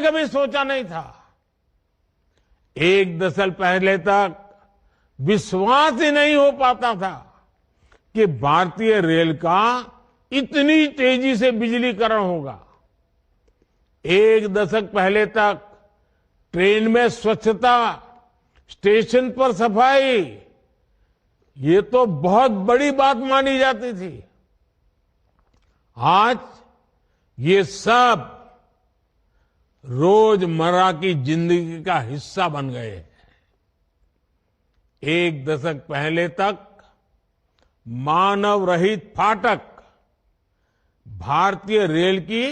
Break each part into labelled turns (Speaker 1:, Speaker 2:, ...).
Speaker 1: कभी सोचा नहीं था। एक दशक पहले तक विश्वास ही नहीं हो पाता था कि भारतीय रेल का इतनी तेजी से बिजलीकरण होगा। एक दशक पहले तक ट्रेन में स्वच्छता, स्टेशन पर सफाई, ये तो बहुत बड़ी बात मानी जाती थी। आज ये सब रोजमर्रा की जिंदगी का हिस्सा बन गए हैं। एक दशक पहले तक मानव रहित फाटक भारतीय रेल की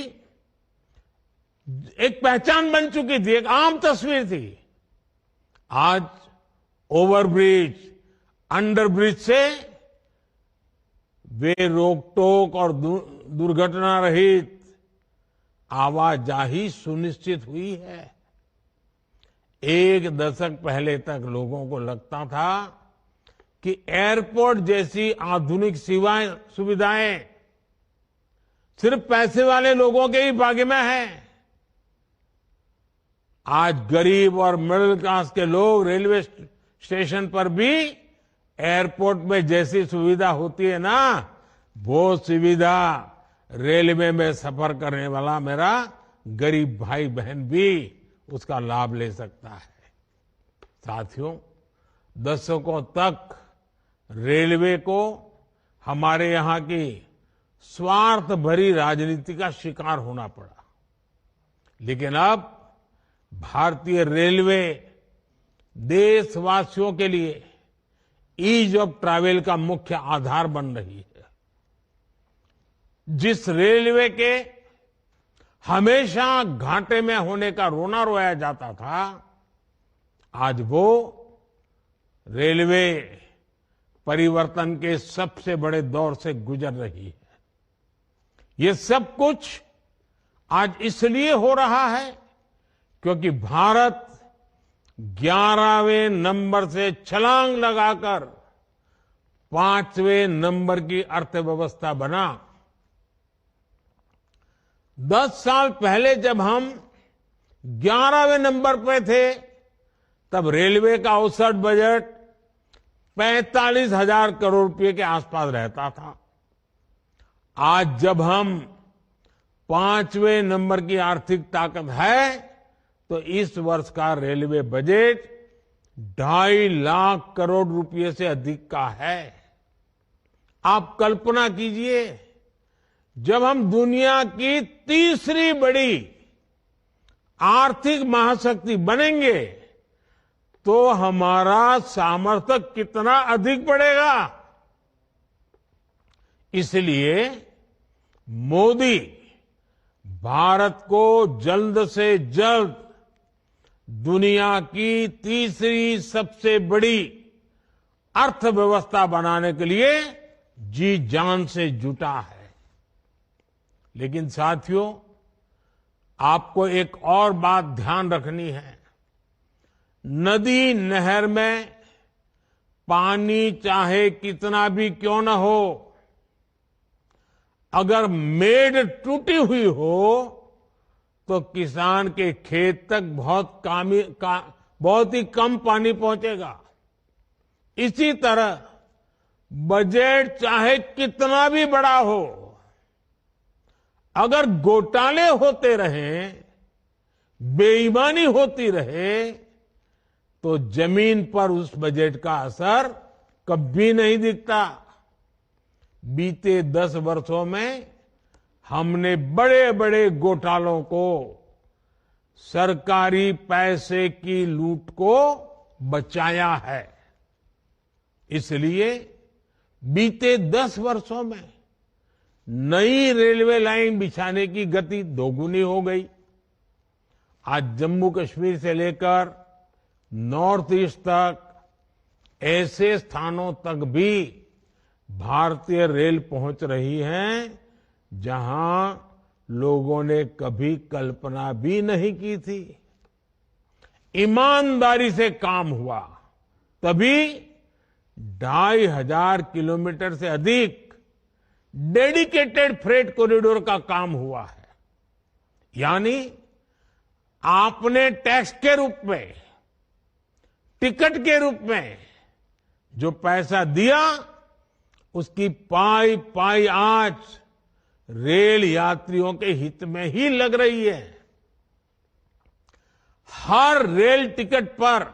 Speaker 1: एक पहचान बन चुकी थी, एक आम तस्वीर थी। आज ओवरब्रिज, अंडरब्रिज से वे रोक-टोक और दुर्घटना रहित आवाजाही सुनिश्चित हुई है। एक दशक पहले तक लोगों को लगता था कि एयरपोर्ट जैसी आधुनिक सुविधाएं सिर्फ पैसे वाले लोगों के ही भाग्य में है। आज गरीब और मिडिल क्लास के लोग रेलवे स्टेशन पर भी एयरपोर्ट में जैसी सुविधा होती है ना, वो सुविधा रेलवे में सफर करने वाला मेरा गरीब भाई बहन भी उसका लाभ ले सकता है। साथियों, दशकों तक रेलवे को हमारे यहां की स्वार्थ भरी राजनीति का शिकार होना पड़ा, लेकिन अब भारतीय रेलवे देशवासियों के लिए ईज ऑफ ट्रैवल का मुख्य आधार बन रही है। जिस रेलवे के हमेशा घाटे में होने का रोना रोया जाता था, आज वो रेलवे परिवर्तन के सबसे बड़े दौर से गुजर रही है। ये सब कुछ आज इसलिए हो रहा है क्योंकि भारत 11वें नंबर से छलांग लगाकर 5वें नंबर की अर्थव्यवस्था बना। 10 साल पहले जब हम 11वें नंबर पे थे, तब रेलवे का औसत बजट 45,000 करोड़ रुपए के आसपास रहता था। आज जब हम 5वें नंबर की आर्थिक ताकत है, तो इस वर्ष का रेलवे बजट 2.5 लाख करोड़ रुपए से अधिक का है। आप कल्पना कीजिए, जब हम दुनिया की तीसरी बड़ी आर्थिक महाशक्ति बनेंगे, तो हमारा सामर्थ्य कितना अधिक बढ़ेगा। इसलिए मोदी भारत को जल्द से जल्द दुनिया की तीसरी सबसे बड़ी अर्थव्यवस्था बनाने के लिए जी जान से जुटा है। लेकिन साथियों, आपको एक और बात ध्यान रखनी है। नदी नहर में पानी चाहे कितना भी क्यों न हो, अगर मेड़ टूटी हुई हो तो किसान के खेत तक बहुत ही कम पानी पहुंचेगा। इसी तरह बजट चाहे कितना भी बड़ा हो, अगर घोटाले होते रहें, बेईमानी होती रहे, तो जमीन पर उस बजट का असर कभी नहीं दिखता। बीते 10 वर्षों में हमने बड़े बड़े घोटालों को, सरकारी पैसे की लूट को बचाया है। इसलिए बीते 10 वर्षों में नई रेलवे लाइन बिछाने की गति दोगुनी हो गई। आज जम्मू कश्मीर से लेकर नॉर्थ ईस्ट तक ऐसे स्थानों तक भी भारतीय रेल पहुंच रही है जहां लोगों ने कभी कल्पना भी नहीं की थी। ईमानदारी से काम हुआ, तभी 2,500 किलोमीटर से अधिक डेडिकेटेड फ्रेट कॉरिडोर का काम हुआ है। यानी आपने टैक्स के रूप में, टिकट के रूप में जो पैसा दिया, उसकी पाई पाई आज रेल यात्रियों के हित में ही लग रही है। हर रेल टिकट पर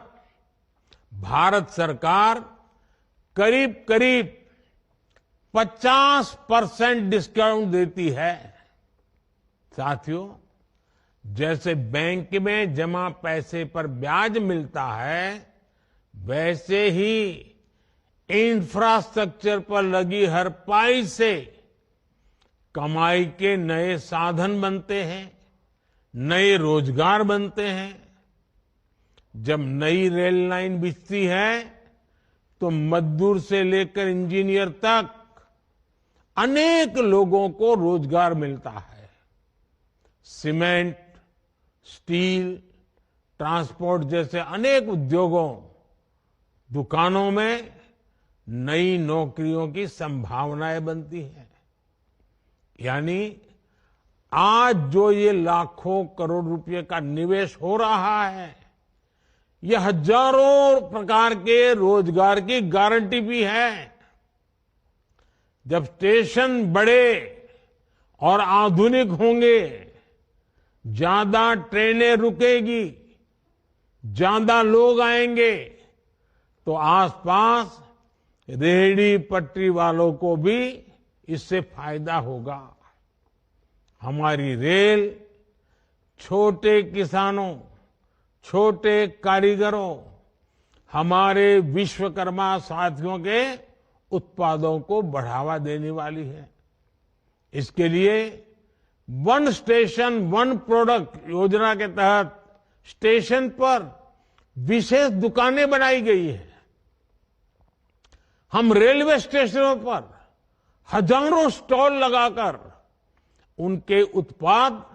Speaker 1: भारत सरकार करीब करीब 50% डिस्काउंट देती है। साथियों, जैसे बैंक में जमा पैसे पर ब्याज मिलता है, वैसे ही इंफ्रास्ट्रक्चर पर लगी हर पाई से कमाई के नए साधन बनते हैं, नए रोजगार बनते हैं। जब नई रेल लाइन बिछती है तो मजदूर से लेकर इंजीनियर तक अनेक लोगों को रोजगार मिलता है। सीमेंट, स्टील, ट्रांसपोर्ट जैसे अनेक उद्योगों, दुकानों में नई नौकरियों की संभावनाएं बनती हैं। यानी आज जो ये लाखों करोड़ रुपए का निवेश हो रहा है, ये हजारों प्रकार के रोजगार की गारंटी भी है। जब स्टेशन बड़े और आधुनिक होंगे, ज्यादा ट्रेनें रुकेगी, ज्यादा लोग आएंगे, तो आसपास रेहड़ी पटरी वालों को भी इससे फायदा होगा। हमारी रेल छोटे किसानों, छोटे कारीगरों, हमारे विश्वकर्मा साथियों के उत्पादों को बढ़ावा देने वाली है। इसके लिए वन स्टेशन वन प्रोडक्ट योजना के तहत स्टेशन पर विशेष दुकानें बनाई गई है। हम रेलवे स्टेशनों पर हजारों स्टॉल लगाकर उनके उत्पाद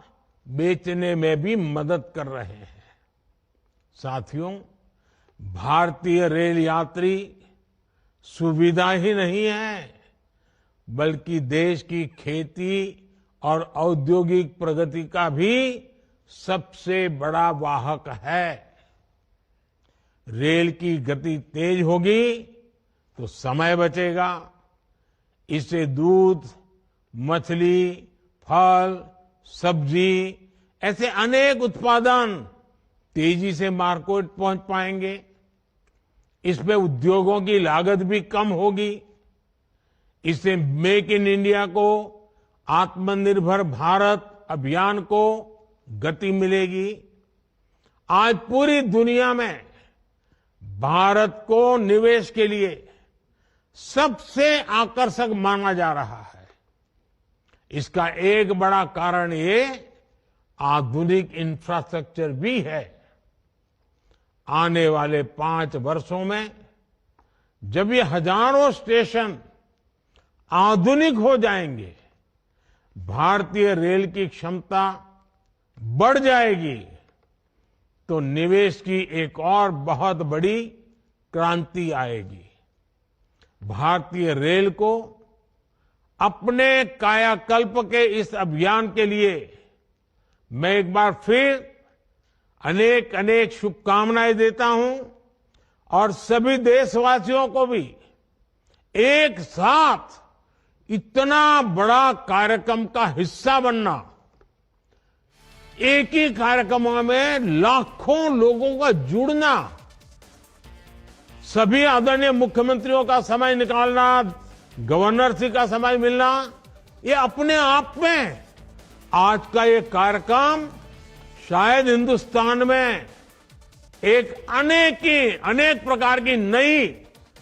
Speaker 1: बेचने में भी मदद कर रहे हैं। साथियों, भारतीय रेल यात्री सुविधा ही नहीं है, बल्कि देश की खेती और औद्योगिक प्रगति का भी सबसे बड़ा वाहक है। रेल की गति तेज होगी तो समय बचेगा। इससे दूध, मछली, फल, सब्जी ऐसे अनेक उत्पादन तेजी से मार्केट पहुंच पाएंगे। इसमें उद्योगों की लागत भी कम होगी। इससे मेक इन इंडिया को, आत्मनिर्भर भारत अभियान को गति मिलेगी। आज पूरी दुनिया में भारत को निवेश के लिए सबसे आकर्षक माना जा रहा है। इसका एक बड़ा कारण ये आधुनिक इंफ्रास्ट्रक्चर भी है। आने वाले 5 वर्षों में जब ये हजारों स्टेशन आधुनिक हो जाएंगे, भारतीय रेल की क्षमता बढ़ जाएगी, तो निवेश की एक और बहुत बड़ी क्रांति आएगी। भारतीय रेल को अपने कायाकल्प के इस अभियान के लिए मैं एक बार फिर अनेक अनेक शुभकामनाएं देता हूं और सभी देशवासियों को भी एक साथ इतना बड़ा कार्यक्रम का हिस्सा बनना, एक ही कार्यक्रम में लाखों लोगों का जुड़ना, सभी आदरणीय मुख्यमंत्रियों का समय निकालना, गवर्नर जी का समय मिलना, ये अपने आप में आज का ये कार्यक्रम शायद हिंदुस्तान में एक अनेक प्रकार की नई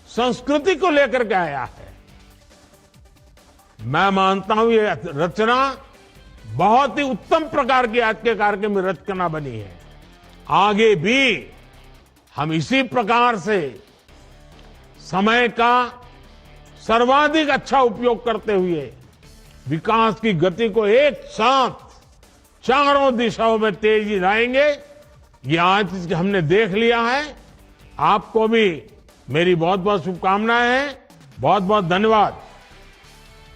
Speaker 1: संस्कृति को लेकर के आया है। मैं मानता हूं ये रचना बहुत ही उत्तम प्रकार की आज के कार्यक्रम में रचना बनी है। आगे भी हम इसी प्रकार से समय का सर्वाधिक अच्छा उपयोग करते हुए विकास की गति को एक साथ चारों दिशाओं में तेजी लाएंगे। ये आज हमने देख लिया है। आपको भी मेरी बहुत बहुत शुभकामनाएं हैं। बहुत बहुत धन्यवाद।